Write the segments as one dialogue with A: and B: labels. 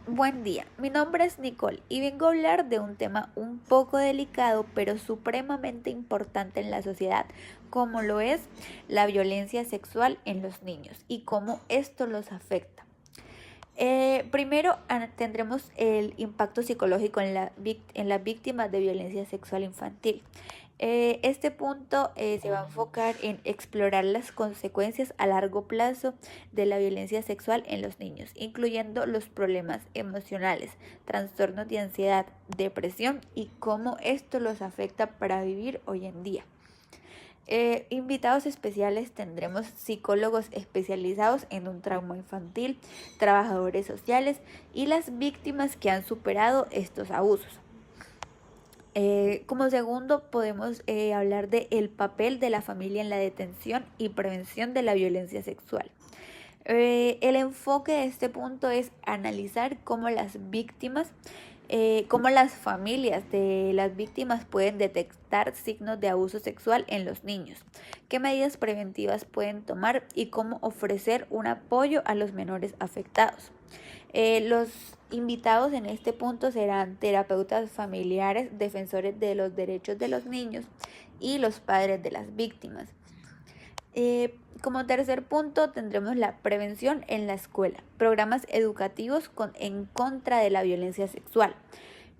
A: Buen día, mi nombre es Nicole y vengo a hablar de un tema un poco delicado pero supremamente importante en la sociedad, como lo es la violencia sexual en los niños y cómo esto los afecta. Primero tendremos el impacto psicológico en las víctimas de violencia sexual infantil. Este punto se va a enfocar en explorar las consecuencias a largo plazo de la violencia sexual en los niños, incluyendo los problemas emocionales, trastornos de ansiedad, depresión y cómo esto los afecta para vivir hoy en día. Invitados especiales tendremos psicólogos especializados en un trauma infantil, trabajadores sociales y las víctimas que han superado estos abusos. Como segundo podemos hablar del papel de la familia en la detención y prevención de la violencia sexual. El enfoque de este punto es analizar cómo cómo las familias de las víctimas pueden detectar signos de abuso sexual en los niños, qué medidas preventivas pueden tomar y cómo ofrecer un apoyo a los menores afectados. Los invitados en este punto serán terapeutas familiares, defensores de los derechos de los niños y los padres de las víctimas. Como tercer punto tendremos la prevención en la escuela, programas educativos en contra de la violencia sexual.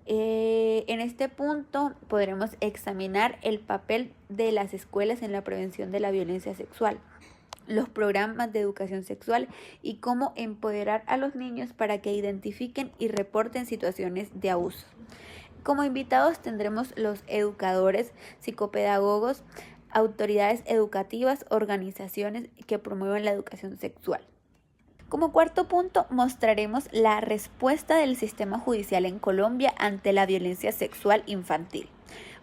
A: En este punto podremos examinar el papel de las escuelas en la prevención de la violencia sexual, los programas de educación sexual y cómo empoderar a los niños para que identifiquen y reporten situaciones de abuso. Como invitados tendremos los educadores, psicopedagogos, autoridades educativas, organizaciones que promueven la educación sexual. Como cuarto punto, mostraremos la respuesta del sistema judicial en Colombia ante la violencia sexual infantil.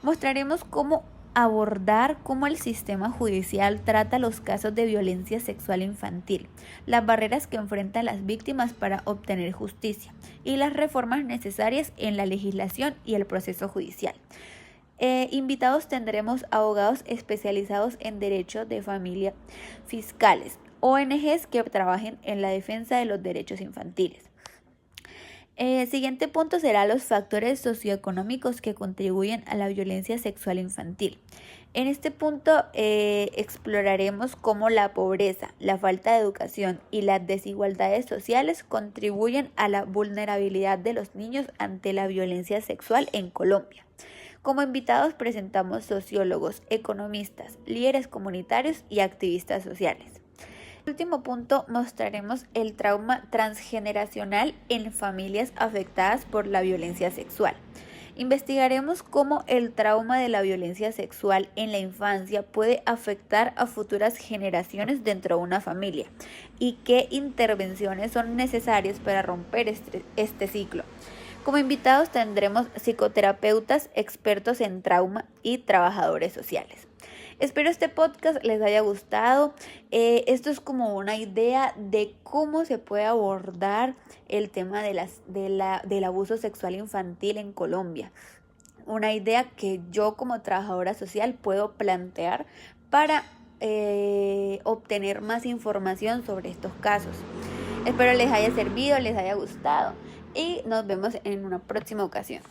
A: Mostraremos cómo el sistema judicial trata los casos de violencia sexual infantil, las barreras que enfrentan las víctimas para obtener justicia y las reformas necesarias en la legislación y el proceso judicial. Invitados tendremos abogados especializados en derecho de familia, fiscales, ONGs que trabajen en la defensa de los derechos infantiles. Siguiente punto será los factores socioeconómicos que contribuyen a la violencia sexual infantil. En este punto exploraremos cómo la pobreza, la falta de educación y las desigualdades sociales contribuyen a la vulnerabilidad de los niños ante la violencia sexual en Colombia. Como invitados presentamos sociólogos, economistas, líderes comunitarios y activistas sociales. En el último punto mostraremos el trauma transgeneracional en familias afectadas por la violencia sexual. Investigaremos cómo el trauma de la violencia sexual en la infancia puede afectar a futuras generaciones dentro de una familia y qué intervenciones son necesarias para romper este ciclo. Como invitados tendremos psicoterapeutas, expertos en trauma y trabajadores sociales. Espero este podcast les haya gustado. Esto es como una idea de cómo se puede abordar el tema del abuso sexual infantil en Colombia. Una idea que yo como trabajadora social puedo plantear para obtener más información sobre estos casos. Espero les haya servido, les haya gustado y nos vemos en una próxima ocasión.